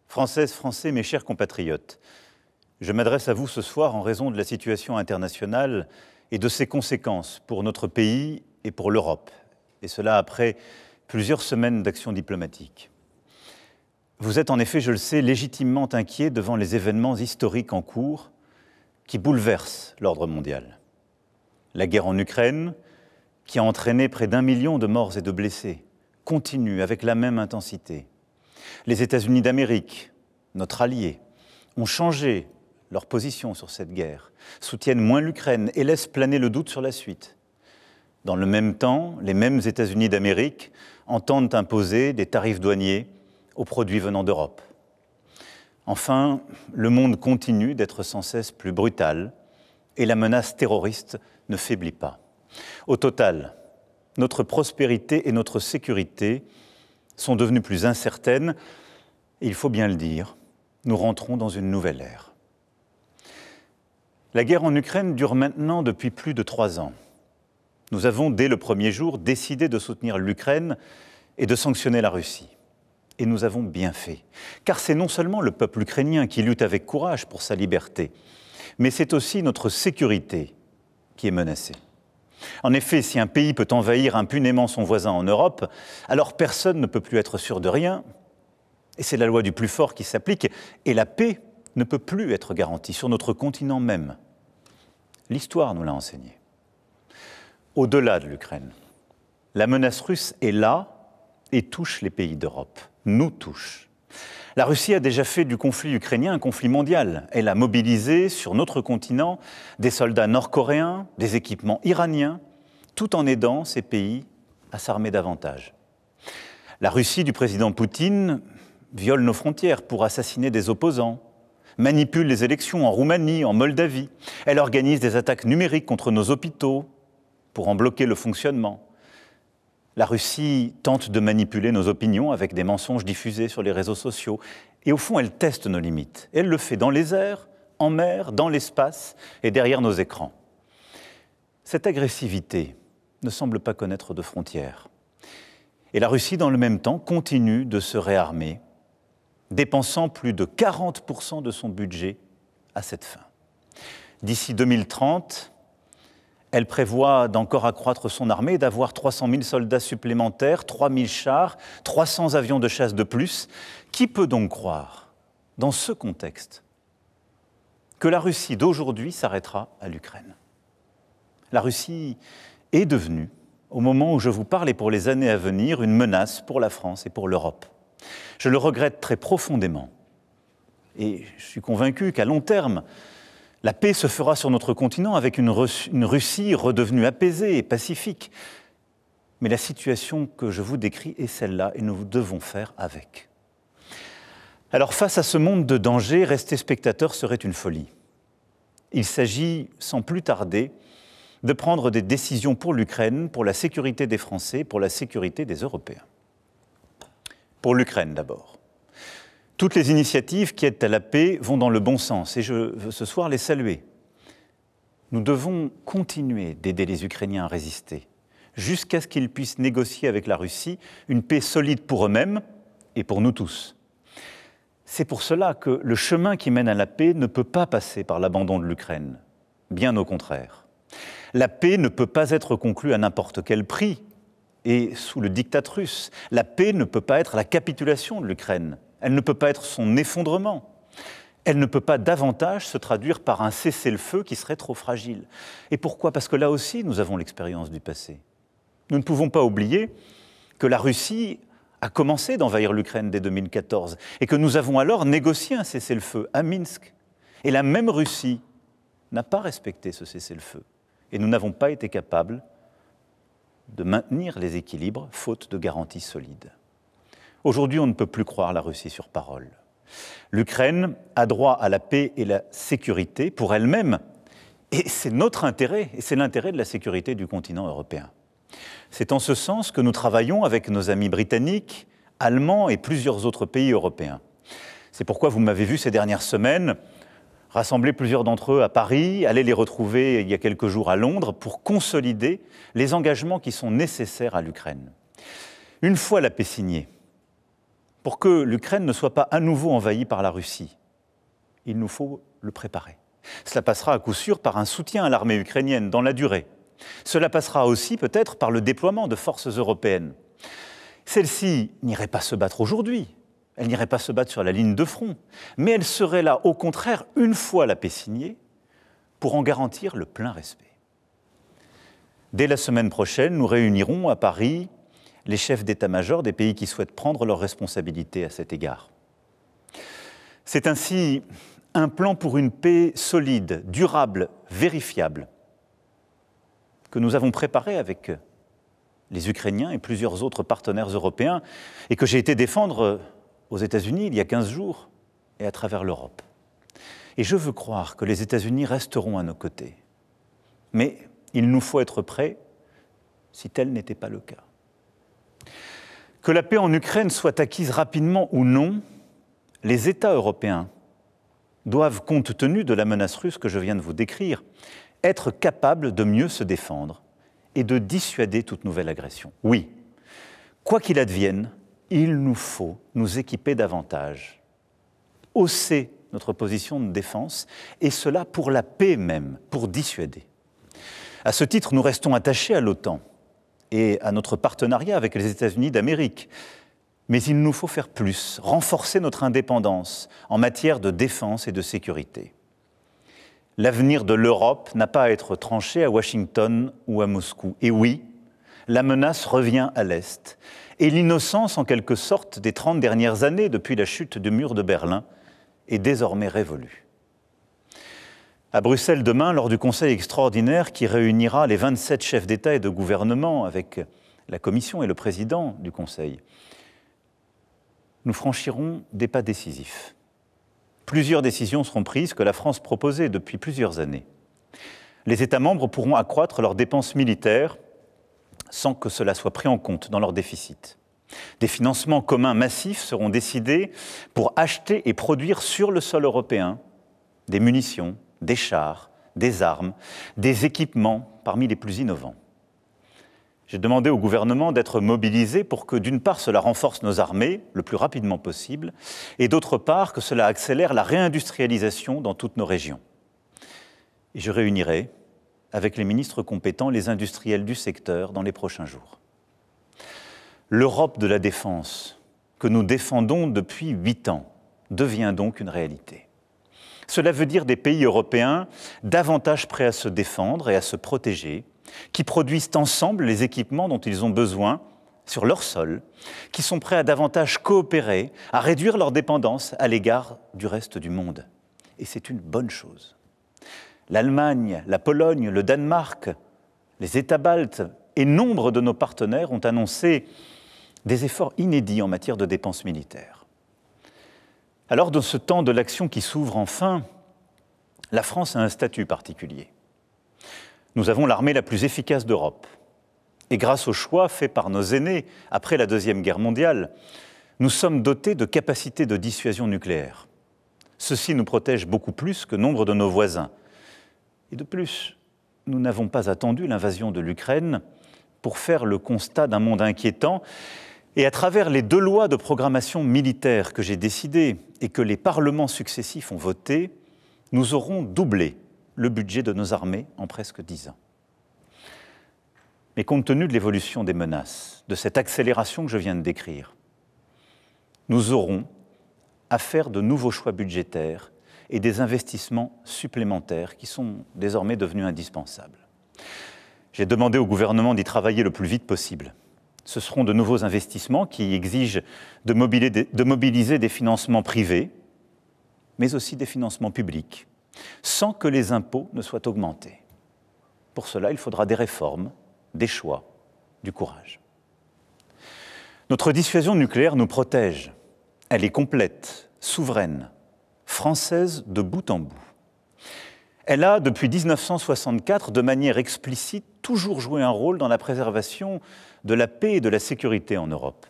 Françaises, Français, mes chers compatriotes, je m'adresse à vous ce soir en raison de la situation internationale et de ses conséquences pour notre pays et pour l'Europe, et cela après plusieurs semaines d'action diplomatique. Vous êtes en effet, je le sais, légitimement inquiets devant les événements historiques en cours qui bouleversent l'ordre mondial. La guerre en Ukraine, qui a entraîné près d'1 million de morts et de blessés, continue avec la même intensité. Les États-Unis d'Amérique, notre allié, ont changé leur position sur cette guerre, soutiennent moins l'Ukraine et laissent planer le doute sur la suite. Dans le même temps, les mêmes États-Unis d'Amérique entendent imposer des tarifs douaniers aux produits venant d'Europe. Enfin, le monde continue d'être sans cesse plus brutal et la menace terroriste ne faiblit pas. Au total, notre prospérité et notre sécurité sont devenues plus incertaines et il faut bien le dire, nous rentrons dans une nouvelle ère. La guerre en Ukraine dure maintenant depuis plus de 3 ans. Nous avons, dès le premier jour, décidé de soutenir l'Ukraine et de sanctionner la Russie. Et nous avons bien fait, car c'est non seulement le peuple ukrainien qui lutte avec courage pour sa liberté, mais c'est aussi notre sécurité qui est menacée. En effet, si un pays peut envahir impunément son voisin en Europe, alors personne ne peut plus être sûr de rien, et c'est la loi du plus fort qui s'applique, et la paix ne peut plus être garantie sur notre continent même. L'histoire nous l'a enseigné. Au-delà de l'Ukraine, la menace russe est là et touche les pays d'Europe, nous touche. La Russie a déjà fait du conflit ukrainien un conflit mondial. Elle a mobilisé sur notre continent des soldats nord-coréens, des équipements iraniens, tout en aidant ces pays à s'armer davantage. La Russie du président Poutine viole nos frontières pour assassiner des opposants, manipule les élections en Roumanie, en Moldavie. Elle organise des attaques numériques contre nos hôpitaux pour en bloquer le fonctionnement. La Russie tente de manipuler nos opinions avec des mensonges diffusés sur les réseaux sociaux. Et au fond, elle teste nos limites. Elle le fait dans les airs, en mer, dans l'espace et derrière nos écrans. Cette agressivité ne semble pas connaître de frontières. Et la Russie, dans le même temps, continue de se réarmer, dépensant plus de 40% de son budget à cette fin. D'ici 2030, elle prévoit d'encore accroître son armée, d'avoir 300 000 soldats supplémentaires, 3 000 chars, 300 avions de chasse de plus. Qui peut donc croire, dans ce contexte, que la Russie d'aujourd'hui s'arrêtera à l'Ukraine? La Russie est devenue, au moment où je vous parle et pour les années à venir, une menace pour la France et pour l'Europe. Je le regrette très profondément. Et je suis convaincu qu'à long terme, la paix se fera sur notre continent avec une Russie redevenue apaisée et pacifique. Mais la situation que je vous décris est celle-là et nous devons faire avec. Alors face à ce monde de danger, rester spectateur serait une folie. Il s'agit, sans plus tarder, de prendre des décisions pour l'Ukraine, pour la sécurité des Français, pour la sécurité des Européens. Pour l'Ukraine d'abord. Toutes les initiatives qui aident à la paix vont dans le bon sens et je veux ce soir les saluer. Nous devons continuer d'aider les Ukrainiens à résister jusqu'à ce qu'ils puissent négocier avec la Russie une paix solide pour eux-mêmes et pour nous tous. C'est pour cela que le chemin qui mène à la paix ne peut pas passer par l'abandon de l'Ukraine, bien au contraire. La paix ne peut pas être conclue à n'importe quel prix et sous le diktat russe. La paix ne peut pas être la capitulation de l'Ukraine. Elle ne peut pas être son effondrement. Elle ne peut pas davantage se traduire par un cessez-le-feu qui serait trop fragile. Et pourquoi? Parce que là aussi, nous avons l'expérience du passé. Nous ne pouvons pas oublier que la Russie a commencé d'envahir l'Ukraine dès 2014 et que nous avons alors négocié un cessez-le-feu à Minsk. Et la même Russie n'a pas respecté ce cessez-le-feu. Et nous n'avons pas été capables de maintenir les équilibres faute de garanties solides. Aujourd'hui, on ne peut plus croire la Russie sur parole. L'Ukraine a droit à la paix et la sécurité pour elle-même, et c'est notre intérêt, et c'est l'intérêt de la sécurité du continent européen. C'est en ce sens que nous travaillons avec nos amis britanniques, allemands et plusieurs autres pays européens. C'est pourquoi vous m'avez vu ces dernières semaines rassemblé plusieurs d'entre eux à Paris, aller les retrouver il y a quelques jours à Londres pour consolider les engagements qui sont nécessaires à l'Ukraine. Une fois la paix signée, pour que l'Ukraine ne soit pas à nouveau envahie par la Russie, il nous faut le préparer. Cela passera à coup sûr par un soutien à l'armée ukrainienne dans la durée. Cela passera aussi peut-être par le déploiement de forces européennes. Celles-ci n'iraient pas se battre aujourd'hui, elles n'iraient pas se battre sur la ligne de front, mais elles seraient là, au contraire, une fois la paix signée, pour en garantir le plein respect. Dès la semaine prochaine, nous réunirons à Paris les chefs d'état-major des pays qui souhaitent prendre leurs responsabilités à cet égard. C'est ainsi un plan pour une paix solide, durable, vérifiable, que nous avons préparé avec les Ukrainiens et plusieurs autres partenaires européens et que j'ai été défendre aux États-Unis il y a 15 jours et à travers l'Europe. Et je veux croire que les États-Unis resteront à nos côtés. Mais il nous faut être prêts si tel n'était pas le cas. Que la paix en Ukraine soit acquise rapidement ou non, les États européens doivent, compte tenu de la menace russe que je viens de vous décrire, être capables de mieux se défendre et de dissuader toute nouvelle agression. Oui, quoi qu'il advienne, il nous faut nous équiper davantage, hausser notre position de défense, et cela pour la paix même, pour dissuader. À ce titre, nous restons attachés à l'OTAN et à notre partenariat avec les États-Unis d'Amérique. Mais il nous faut faire plus, renforcer notre indépendance en matière de défense et de sécurité. L'avenir de l'Europe n'a pas à être tranché à Washington ou à Moscou. Et oui, la menace revient à l'Est. Et l'innocence, en quelque sorte, des 30 dernières années, depuis la chute du mur de Berlin, est désormais révolue. À Bruxelles demain, lors du Conseil extraordinaire qui réunira les 27 chefs d'État et de gouvernement avec la Commission et le président du Conseil, nous franchirons des pas décisifs. Plusieurs décisions seront prises que la France proposait depuis plusieurs années. Les États membres pourront accroître leurs dépenses militaires sans que cela soit pris en compte dans leur déficit. Des financements communs massifs seront décidés pour acheter et produire sur le sol européen des munitions, des chars, des armes, des équipements parmi les plus innovants. J'ai demandé au gouvernement d'être mobilisé pour que, d'une part, cela renforce nos armées le plus rapidement possible, et d'autre part, que cela accélère la réindustrialisation dans toutes nos régions. Et je réunirai, avec les ministres compétents, les industriels du secteur dans les prochains jours. L'Europe de la défense, que nous défendons depuis 8 ans, devient donc une réalité. Cela veut dire des pays européens davantage prêts à se défendre et à se protéger, qui produisent ensemble les équipements dont ils ont besoin sur leur sol, qui sont prêts à davantage coopérer, à réduire leur dépendance à l'égard du reste du monde. Et c'est une bonne chose. L'Allemagne, la Pologne, le Danemark, les États baltes et nombre de nos partenaires ont annoncé des efforts inédits en matière de dépenses militaires. Alors, dans ce temps de l'action qui s'ouvre enfin, la France a un statut particulier. Nous avons l'armée la plus efficace d'Europe. Et grâce au choix fait par nos aînés après la Deuxième Guerre mondiale, nous sommes dotés de capacités de dissuasion nucléaire. Ceci nous protège beaucoup plus que nombre de nos voisins. Et de plus, nous n'avons pas attendu l'invasion de l'Ukraine pour faire le constat d'un monde inquiétant. Et à travers les 2 lois de programmation militaire que j'ai décidées et que les parlements successifs ont votées, nous aurons doublé le budget de nos armées en presque 10 ans. Mais compte tenu de l'évolution des menaces, de cette accélération que je viens de décrire, nous aurons à faire de nouveaux choix budgétaires et des investissements supplémentaires qui sont désormais devenus indispensables. J'ai demandé au gouvernement d'y travailler le plus vite possible. Ce seront de nouveaux investissements qui exigent de mobiliser des financements privés, mais aussi des financements publics, sans que les impôts ne soient augmentés. Pour cela, il faudra des réformes, des choix, du courage. Notre dissuasion nucléaire nous protège. Elle est complète, souveraine, française de bout en bout. Elle a, depuis 1964, de manière explicite, toujours joué un rôle dans la préservation de la paix et de la sécurité en Europe.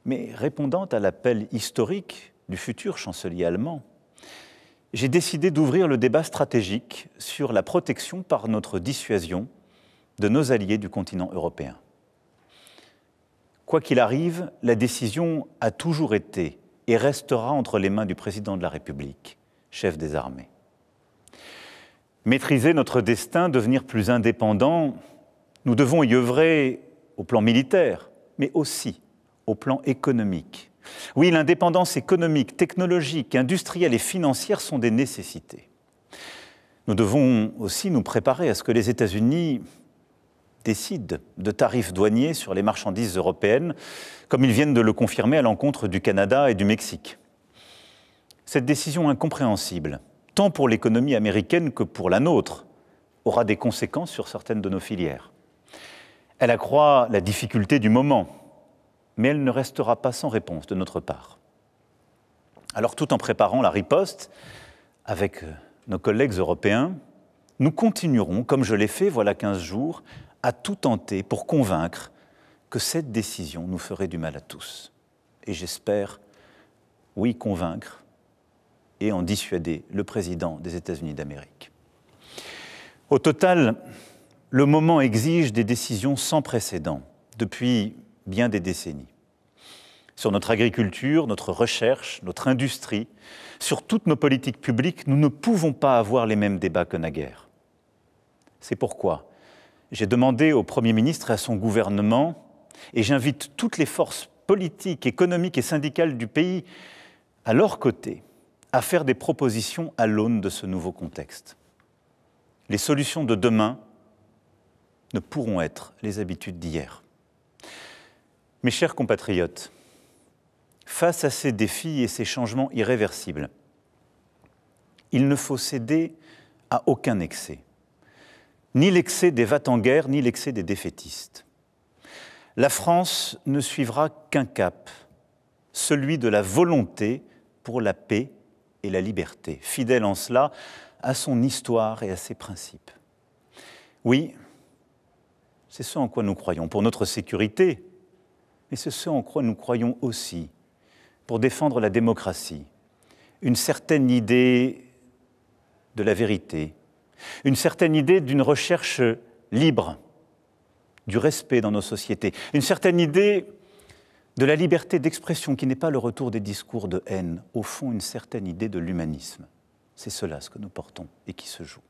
Mais répondant à l'appel historique du futur chancelier allemand, j'ai décidé d'ouvrir le débat stratégique sur la protection par notre dissuasion de nos alliés du continent européen. Quoi qu'il arrive, la décision a toujours été et restera entre les mains du président de la République, chef des armées. Maîtriser notre destin, devenir plus indépendant, nous devons y œuvrer au plan militaire, mais aussi au plan économique. Oui, l'indépendance économique, technologique, industrielle et financière sont des nécessités. Nous devons aussi nous préparer à ce que les États-Unis décident de tarifs douaniers sur les marchandises européennes, comme ils viennent de le confirmer à l'encontre du Canada et du Mexique. Cette décision incompréhensible, tant pour l'économie américaine que pour la nôtre, aura des conséquences sur certaines de nos filières. Elle accroît la difficulté du moment, mais elle ne restera pas sans réponse de notre part. Alors, tout en préparant la riposte, avec nos collègues européens, nous continuerons, comme je l'ai fait voilà 15 jours, à tout tenter pour convaincre que cette décision nous ferait du mal à tous. Et j'espère, oui, convaincre et en dissuader le président des États-Unis d'Amérique. Au total, le moment exige des décisions sans précédent depuis bien des décennies. Sur notre agriculture, notre recherche, notre industrie, sur toutes nos politiques publiques, nous ne pouvons pas avoir les mêmes débats que naguère. C'est pourquoi j'ai demandé au Premier ministre et à son gouvernement, et j'invite toutes les forces politiques, économiques et syndicales du pays à leur côté, à faire des propositions à l'aune de ce nouveau contexte. Les solutions de demain ne pourront être les habitudes d'hier. Mes chers compatriotes, face à ces défis et ces changements irréversibles, il ne faut céder à aucun excès. Ni l'excès des va-t-en-guerre, ni l'excès des défaitistes. La France ne suivra qu'un cap, celui de la volonté pour la paix et la liberté, fidèle en cela à son histoire et à ses principes. Oui, c'est ce en quoi nous croyons pour notre sécurité, mais c'est ce en quoi nous croyons aussi pour défendre la démocratie, une certaine idée de la vérité, une certaine idée d'une recherche libre, du respect dans nos sociétés, une certaine idée de la liberté d'expression qui n'est pas le retour des discours de haine, au fond une certaine idée de l'humanisme. C'est cela ce que nous portons et qui se joue.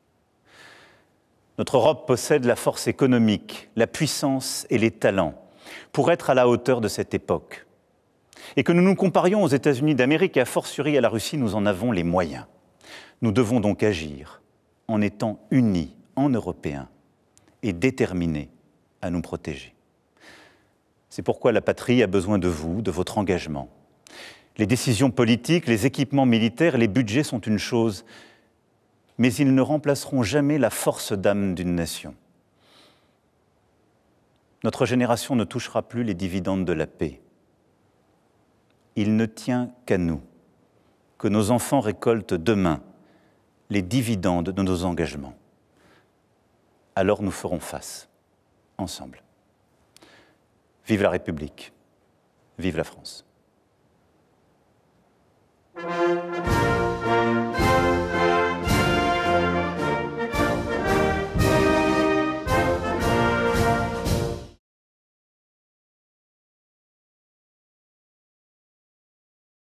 Notre Europe possède la force économique, la puissance et les talents pour être à la hauteur de cette époque. Et que nous nous comparions aux États-Unis d'Amérique et a fortiori à la Russie, nous en avons les moyens. Nous devons donc agir en étant unis en Européens et déterminés à nous protéger. C'est pourquoi la patrie a besoin de vous, de votre engagement. Les décisions politiques, les équipements militaires, les budgets sont une chose, mais ils ne remplaceront jamais la force d'âme d'une nation. Notre génération ne touchera plus les dividendes de la paix. Il ne tient qu'à nous que nos enfants récoltent demain les dividendes de nos engagements. Alors nous ferons face, ensemble. Vive la République, vive la France.